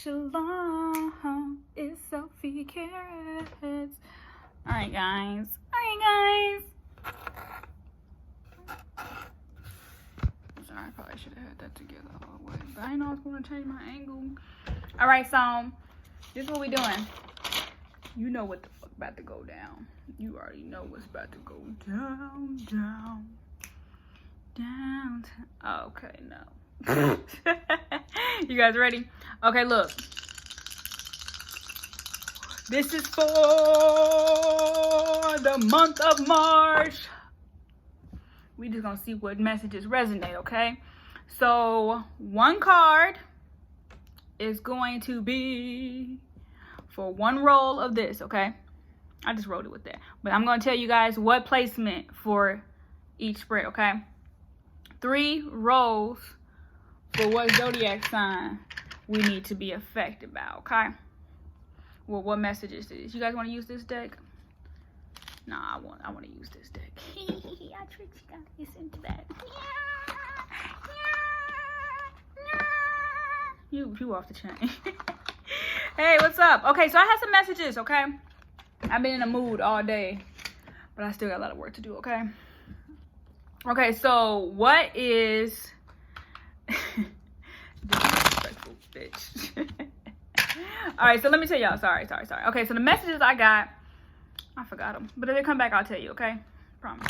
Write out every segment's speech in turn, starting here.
Shalom is Sophie Carrots. Alright, guys. Sorry, I probably should have had that together all the way. But I didn't know I was going to change my angle. Alright, so this is what we're doing. You know what the fuck about to go down. You already know what's about to go down. Okay, no. You guys ready? Okay, look. This is for the month of March. We just gonna see what messages resonate, okay? So one card is going to be for one roll of this, okay? I just wrote it with that. But I'm gonna tell you guys what placement for each spread, okay? 3 rolls for what zodiac sign we need to be affected by, okay? Well, what message is this? You guys want to use this deck? Nah, I want to use this deck. I tricked you guys into that. You off the chain. Hey, what's up? Okay, so I have some messages, okay? I've been in a mood all day, but I still got a lot of work to do, okay? Okay, so what is disrespectful bitch? All right, so let me tell y'all. Sorry. Okay, so the messages I got, I forgot them, but if they come back, I'll tell you. Okay, promise.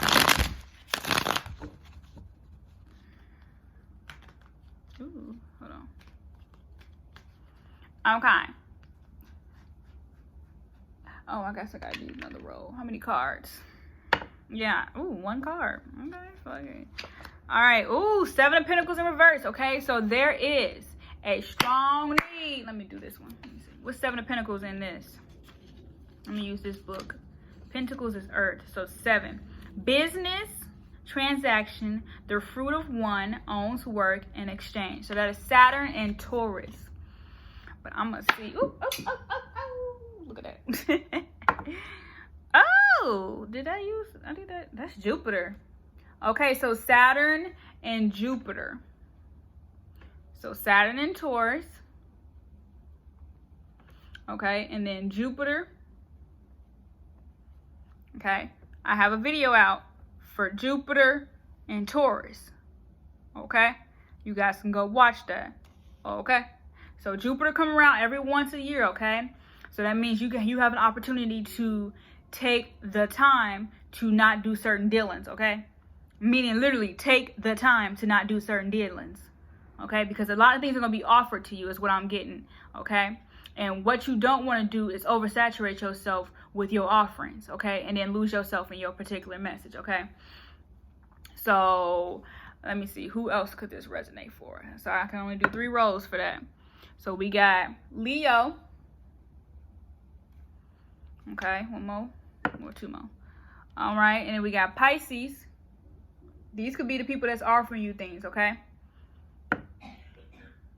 Ooh, hold on. Okay. Oh, I guess I gotta use another roll. How many cards? Yeah. Ooh, 1 card. Okay, fuck it. All right. Ooh, 7 of Pentacles in reverse. Okay, so there is a strong need. Let me do this one. Let me see. What's 7 of Pentacles in this? Let me use this book. Pentacles is Earth, so 7. Business, transaction, the fruit of one, owns work, and exchange. So that is Saturn and Taurus. But I'm gonna see. Ooh, oh. Look at that. Oh, I did that? That's Jupiter. Okay, so Saturn and Jupiter. So Saturn and Taurus. Okay, and then Jupiter. Okay, I have a video out for Jupiter and Taurus. Okay, you guys can go watch that. Okay, so Jupiter come around every once a year. Okay, so that means you have an opportunity to take the time to not do certain dealings. Okay, meaning literally take the time to not do certain dealings. Okay, because a lot of things are going to be offered to you is what I'm getting. Okay, and what you don't want to do is oversaturate yourself with your offerings. Okay, and then lose yourself in your particular message. Okay, so let me see, who else could this resonate for? So I can only do 3 rolls for that. So we got Leo. Okay, 1 more or 2 more. All right, and then we got Pisces. These could be the people that's offering you things. Okay.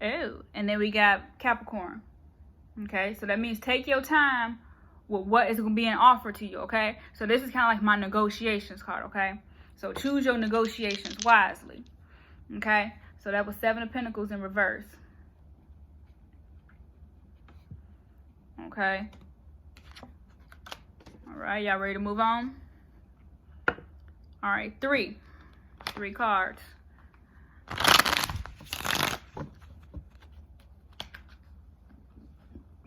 Oh, and then we got Capricorn. Okay, so that means take your time with what is going to be an offer to you. Okay, so this is kind of like my negotiations card. Okay, so choose your negotiations wisely. Okay, so that was 7 of Pentacles in reverse. Okay, all right, y'all ready to move on? All right, 3 cards.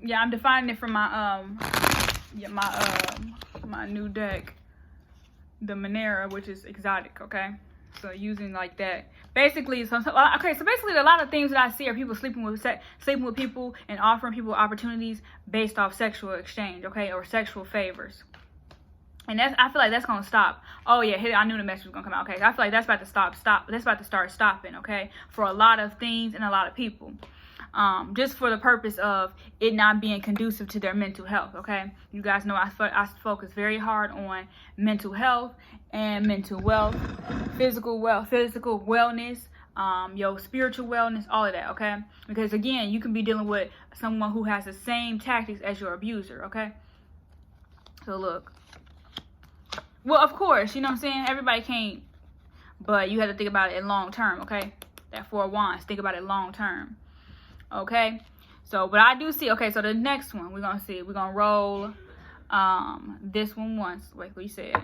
Yeah, I'm defining it from my my new deck, the Monera, which is exotic. Okay, so using like that. Basically, so basically, a lot of things that I see are people sleeping with people and offering people opportunities based off sexual exchange. Okay, or sexual favors. And I feel like that's gonna stop. Oh yeah, I knew the message was gonna come out. Okay, I feel like that's about to stop. That's about to start stopping. Okay, for a lot of things and a lot of people. Just for the purpose of it not being conducive to their mental health. Okay, you guys know I focus very hard on mental health and mental wealth, physical wellness, your spiritual wellness, all of that. Okay, because again, you can be dealing with someone who has the same tactics as your abuser. Okay, so look. Well, of course, you know what I'm saying? Everybody can't, but you have to think about it in long term, okay? That 4 of Wands, think about it long term, okay? So, but I do see, okay, so the next one, we're going to roll this one once, like we said.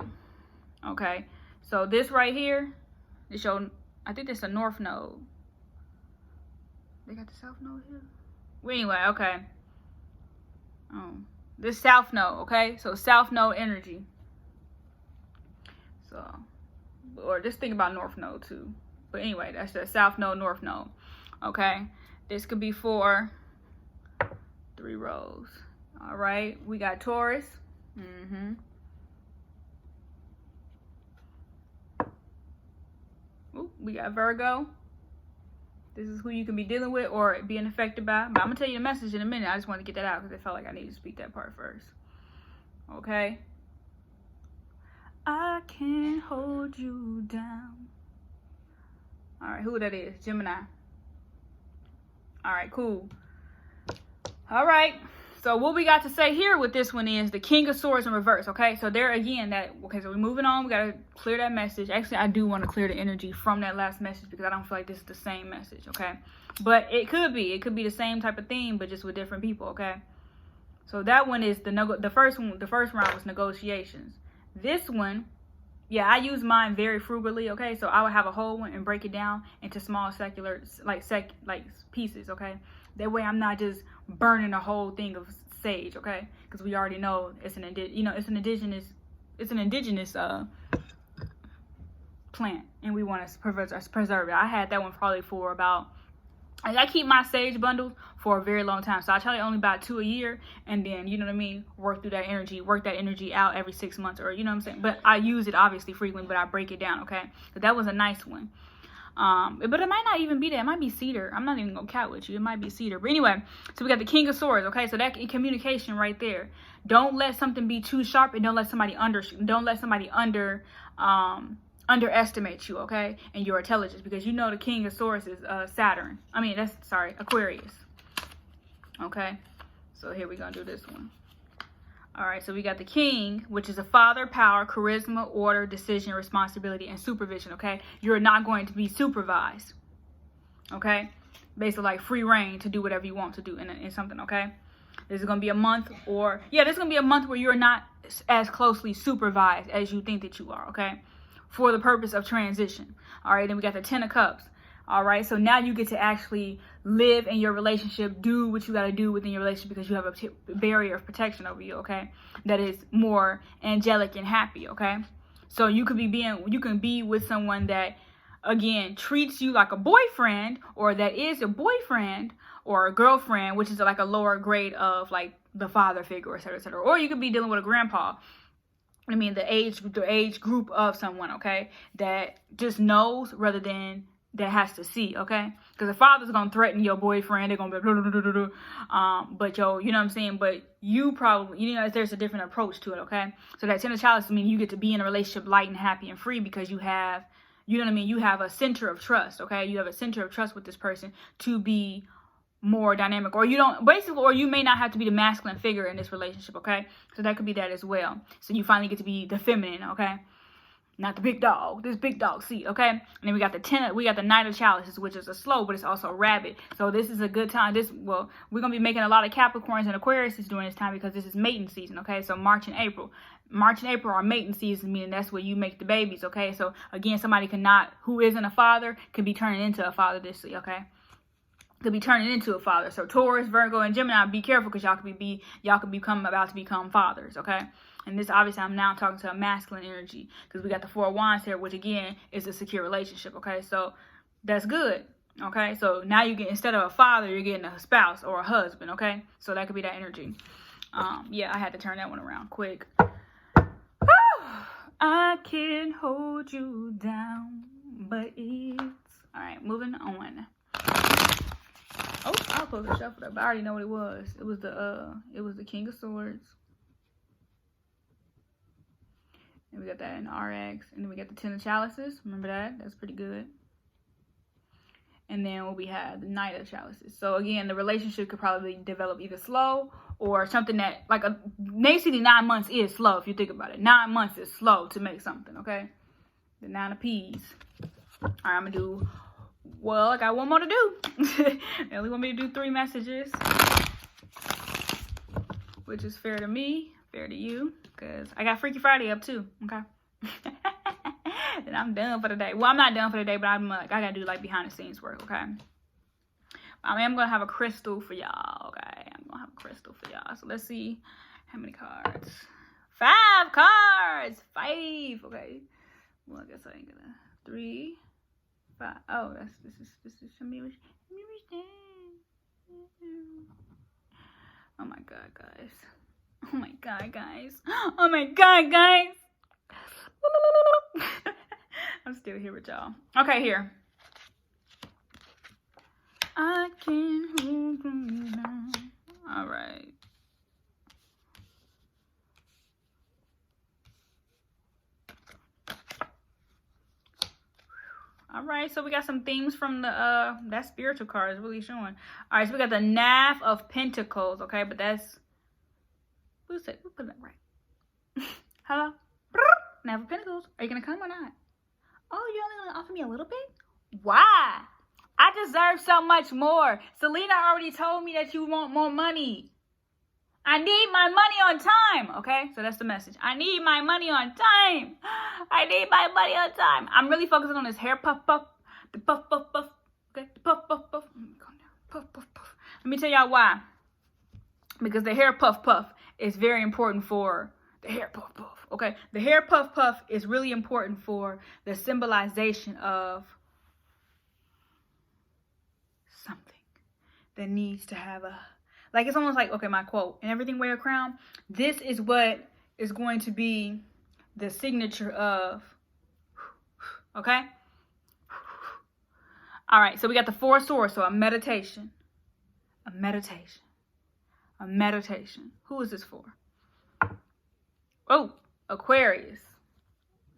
Okay, so this right here, it show, I think it's a north node. They got the south node here? Well, anyway, okay. This south node, okay? So south node energy. So, or just think about north node too. But anyway, that's the south node, north node. Okay, this could be for 3 rows. All right, we got Taurus. Ooh, we got Virgo. This is who you can be dealing with or being affected by. But I'm going to tell you the message in a minute. I just wanted to get that out because I felt like I needed to speak that part first. Okay. I can't hold you down. All right, who that is? Gemini. All right, cool. All right. So what we got to say here with this one is the King of Swords in reverse, okay? So there again, okay, so we're moving on. We got to clear that message. Actually, I do want to clear the energy from that last message because I don't feel like this is the same message, okay? But it could be. It could be the same type of theme, but just with different people, okay? So that one is the first one. The first round was negotiations. This one, yeah, I use mine very frugally, okay? So I would have a whole one and break it down into small secular, like pieces, okay? That way I'm not just burning a whole thing of sage, okay? Because we already know it's an indigenous plant, and we want to preserve it. I had that one probably for about, I keep my sage bundles for a very long time. So I try to only buy 2 a year, and then, you know what I mean, work that energy out every 6 months, or, you know what I'm saying? But I use it obviously frequently, but I break it down, okay? But that was a nice one. But it might not even be that. It might be cedar. I'm not even gonna count with you. It might be cedar. But anyway, so we got the King of Swords, okay? So that communication right there. Don't let something be too sharp, and don't let somebody underestimate you, okay? And your intelligence, because you know the King of Swords is Aquarius. Okay? So here we're gonna do this one. All right, so we got the King, which is a father, power, charisma, order, decision, responsibility, and supervision, okay? You're not going to be supervised, okay? Basically like free reign to do whatever you want to do in something, okay? This is going to be a month where you're not as closely supervised as you think that you are, okay? For the purpose of transition. All right, then we got the 10 of Cups. All right, so now you get to actually live in your relationship, do what you got to do within your relationship because you have a barrier of protection over you, okay? That is more angelic and happy, okay? So you can be with someone that, again, treats you like a boyfriend, or that is a boyfriend or a girlfriend, which is like a lower grade of like the father figure, et cetera, et cetera. Or you could be dealing with a grandpa. I mean, the age group of someone, okay, that just knows rather than that has to see, okay? Because the father's gonna threaten your boyfriend. They're gonna be blah, blah, blah, blah, blah. But you know what I'm saying? But you probably, there's a different approach to it, okay? So that 10 of Chalice, you get to be in a relationship light and happy and free because you have, you have a center of trust, okay? You have a center of trust with this person to be more dynamic, or you may not have to be the masculine figure in this relationship, okay? So that could be that as well. So you finally get to be the feminine, okay? Not the big dog, this big dog seat, okay? And then we got the Knight of Chalices, which is a slow, but it's also a rabbit. So this is a good time. We're going to be making a lot of Capricorns and Aquariuses during this time because this is mating season, okay? So March and April are mating season, meaning that's where you make the babies, okay? So again, somebody who isn't a father can be turning into a father this week, okay? Could be turning into a father. So Taurus, Virgo, and Gemini, be careful because y'all could about to become fathers, okay? And this, obviously, I'm now talking to a masculine energy because we got the 4 of Wands here, which again is a secure relationship, okay? So that's good, okay? So now instead of a father, you're getting a spouse or a husband, okay? So that could be that energy. Yeah, I had to turn that one around quick. I can hold you down, but it's all right. Moving on. Oh, I'll close the shuffle up. I already know what it was. It was the King of Swords. And we got that in RX. And then we got the 10 of Chalices. Remember that? That's pretty good. And then we had the Knight of Chalices. So again, the relationship could probably develop either slow or something that, like, basically 9 months is slow if you think about it. 9 months is slow to make something, okay? The 9 of Peas. All right, I'm going to do Well, I got one more to do. They only want me to do 3 messages, which is fair to me, fair to you, because I got Freaky Friday up too, okay? And I'm done for the day. Well, I'm not done for the day, but I'm like, I gotta do like behind the scenes work, okay? I mean, I'm gonna have a crystal for y'all, okay? I'm gonna have a crystal for y'all. So let's see how many cards. 5 cards! 5, okay. Well, I guess I ain't gonna. 3, 5. Oh, this is some English. Oh my god, guys. Oh my god, guys. Oh my god, guys. I'm still here with y'all. Okay, here. I can hold you now. All right. All right, so we got some themes from the that spiritual card is really showing. All right, so we got the Knave of Pentacles, okay, but that's who put that right? Hello, Knave of Pentacles. Are you gonna come or not? Oh, you're only gonna offer me a little bit? Why? I deserve so much more. Selena already told me that you want more money. I need my money on time. Okay, so that's the message. I need my money on time. I need my money on time. I'm really focusing on this hair puff. The puff. Okay, the puff. Puff. Let me tell y'all why. Because the hair puff is very important for the hair puff. Okay, the hair puff is really important for the symbolization of something that needs to have a, like, it's almost like, okay, my quote, and everything wear a crown. This is what is going to be the signature of, okay? All right, so we got the 4 swords, so a meditation. Who is this for? Oh, Aquarius.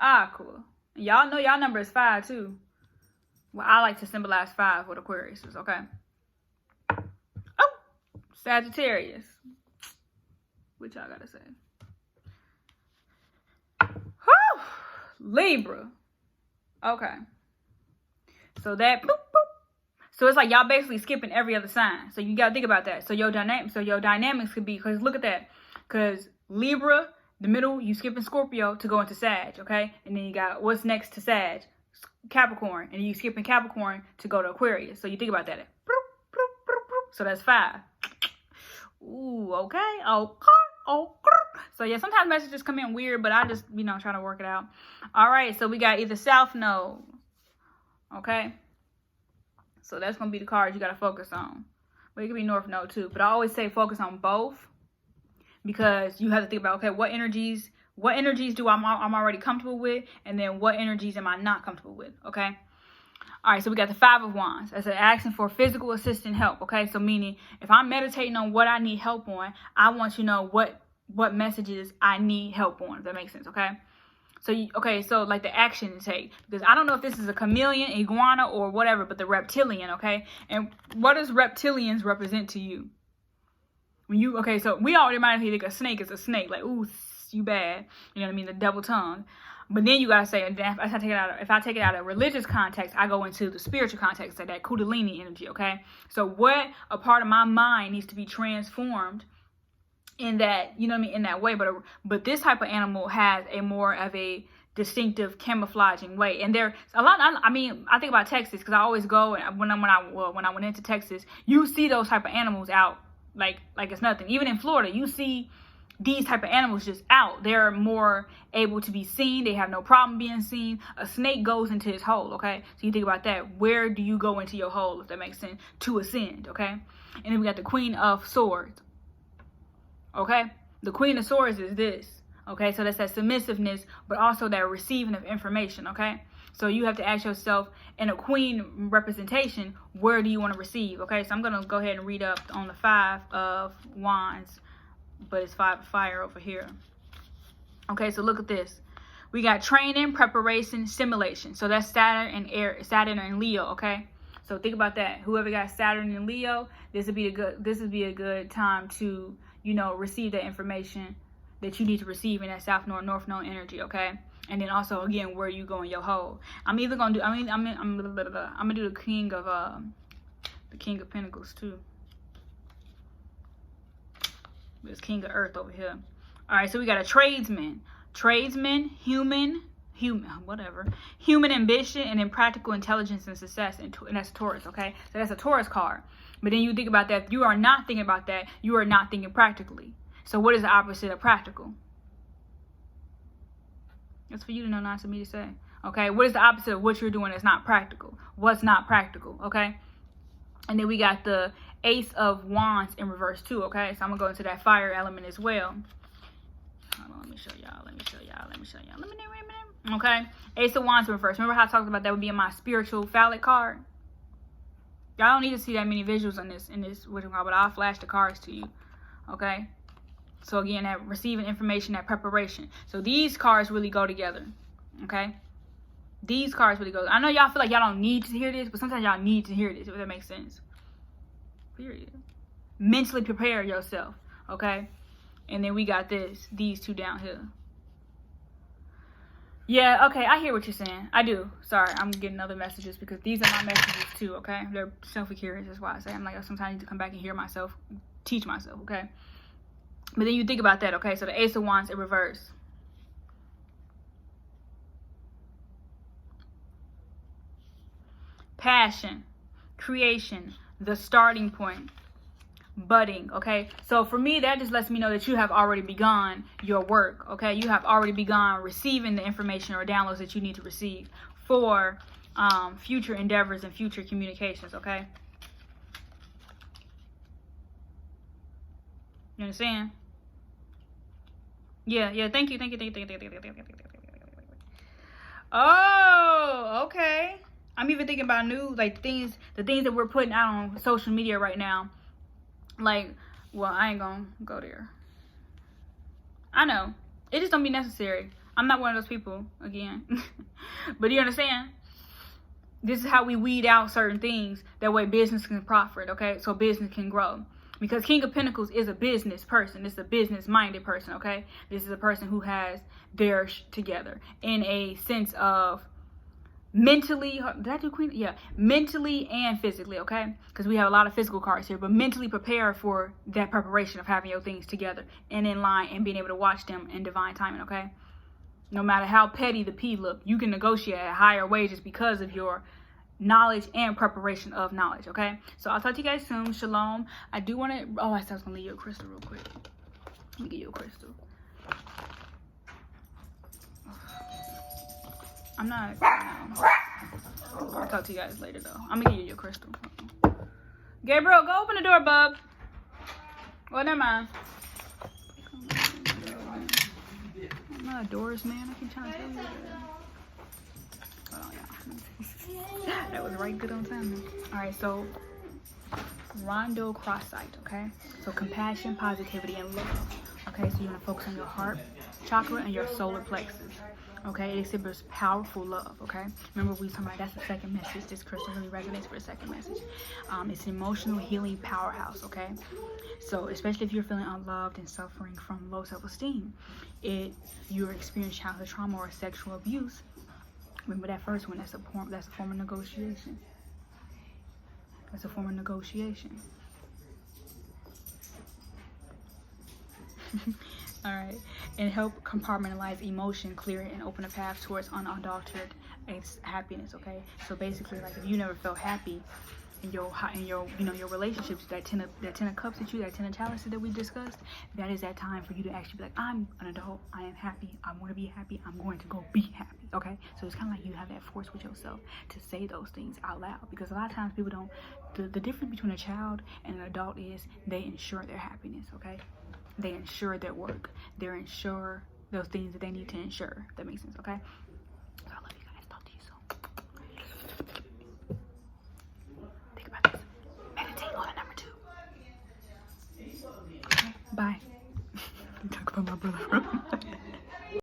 Ah, cool. Y'all know y'all number is 5 too. Well, I like to symbolize 5 with Aquarius, okay? Oh, Sagittarius. What y'all gotta say? Whew, Libra. Okay. So that, boop, boop. So it's like y'all basically skipping every other sign. So you gotta think about that. So your dynamics could be, because look at that. Because Libra, the middle, you skipping Scorpio to go into Sag, okay? And then you got what's next to Sag? Capricorn, and you skipping Capricorn to go to Aquarius. So you think about that. So that's 5. Ooh, okay. So yeah, sometimes messages come in weird, but I just, try to work it out. All right, so we got either South Node. Okay. So that's going to be the cards you got to focus on. But it could be North Node too. But I always say focus on both, because you have to think about, okay, what energies do I'm already comfortable with, and then what energies am I not comfortable with, okay? All right, so we got the 5 of Wands. That's an asking for physical assistant help, okay? So meaning, if I'm meditating on what I need help on, I want you to know what messages I need help on, if that makes sense, okay? So, so like the action to take. Because I don't know if this is a chameleon, iguana, or whatever, but the reptilian, okay? And what does reptilians represent to you? So we already automatically think a snake is a snake. Like, ooh, you bad. You know what I mean? The double tongue. But then you gotta say, if I take it out of religious context, I go into the spiritual context, like that Kundalini energy, okay? So what a part of my mind needs to be transformed in that, in that way. But this type of animal has a more of a distinctive camouflaging way. And there's a lot, I think about Texas, because I always go, and when I went into Texas, you see those type of animals out like it's nothing. Even in Florida, you see these type of animals just out. They're more able to be seen. They have no problem being seen. A snake goes into his hole, okay? So you think about that. Where do you go into your hole, if that makes sense? To ascend, okay? And then we got the Queen of Swords, okay? The Queen of Swords is this, okay? So that's that submissiveness, but also that receiving of information, okay? So you have to ask yourself, in a queen representation, where do you want to receive, okay? So I'm going to go ahead and read up on the 5 of Wands, but it's 5 of Fire over here. Okay, so look at this. We got training, preparation, simulation. So that's Saturn and Leo, okay? So think about that. Whoever got Saturn and Leo, this would be a good time to, receive that information that you need to receive in that South Node, North Node energy, okay? And then also, again, where you go in your hole. I'm either gonna do, I'm gonna do the King of Pentacles too. There's King of Earth over here. All right, so we got a tradesman, human ambition, and then practical intelligence and success, and that's Taurus. Okay, so that's a Taurus card. But then you think about that. If you are not thinking about that, you are not thinking practically. So what is the opposite of practical? That's for you to know, not for me to say. Okay, what is the opposite of what you're doing that's not practical? What's not practical? Okay, and then we got the Ace of Wands in reverse too. Okay, so I'm gonna go into that fire element as well. Hold on, let me show y'all. Okay, Ace of Wands in reverse. Remember how I talked about that would be in my spiritual phallic card? Y'all don't need to see that many visuals in this but I'll flash the cards to you. Okay. So again, that receiving information, that preparation. So these cards really go together. Okay. These cards really go. I know y'all feel like y'all don't need to hear this, but sometimes y'all need to hear this, if that makes sense. Period. Mentally prepare yourself. Okay. And then we got these two down here. Yeah, okay, I hear what you're saying. I do. Sorry, I'm getting other messages because these are my messages too, okay? They're self-curious, that's why I say. I'm like, sometimes I need to come back and hear myself, teach myself, okay? But then you think about that, okay? So the Ace of Wands in reverse. Passion, creation, the starting point. Budding, okay? So for me, that just lets me know that you have already begun your work, okay? You have already begun receiving the information or downloads that you need to receive for future endeavors and future communications, okay? You understand? Yeah, thank you. Oh, okay. I'm even thinking about the things that we're putting out on social media right now. Like, well, I ain't gonna go there. I know. It just don't be necessary. I'm not one of those people, again. But you understand? This is how we weed out certain things. That way business can profit, okay? So business can grow. Because King of Pentacles is a business person. It's a business-minded person, okay? This is a person who has their together in a sense of mentally, did I do Queen? Yeah, mentally and physically, okay? Because we have a lot of physical cards here, but mentally prepare for that preparation of having your things together and in line and being able to watch them in divine timing, okay? No matter how petty the P look, you can negotiate at higher wages because of your knowledge and preparation of knowledge, okay? So I'll talk to you guys soon. Shalom. I do want to, I said I was going to leave you a crystal real quick. Let me give you a crystal. I'm not, I'll talk to you guys later though. I'm gonna give you your crystal. Gabriel, go open the door, bub. Well, never mind. I'm not a Doors man. I keep trying to tell you. Hold on, y'all. That was right good on time. Alright, so Rondo cross-sight, okay? So compassion, positivity, and love. Okay, so you want to focus on your heart chakra and your solar plexus. Okay, it exhibits powerful love, okay? Remember we talking about, that's the second message. This crystal really resonates for the second message. It's an emotional healing powerhouse, okay? So especially if you're feeling unloved and suffering from low self-esteem, you're experiencing childhood trauma or sexual abuse, remember that first one, that's a form of negotiation. That's a form of negotiation. All right, and help compartmentalize emotion, clear it, and open a path towards unadulterated happiness. Okay, so basically, like if you never felt happy in your relationships, that ten of cups that ten of chalices that we discussed, that is that time for you to actually be like, I'm an adult, I am happy, I want to be happy, I'm going to go be happy. Okay, so it's kind of like you have that force with yourself to say those things out loud, because a lot of times people don't. The difference between a child and an adult is they ensure their happiness. Okay. They ensure their work. They ensure those things that they need to ensure. That makes sense, okay? So I love you guys. Talk to you soon. Think about this. Meditate on number 2. Okay, bye. Talk about my brother.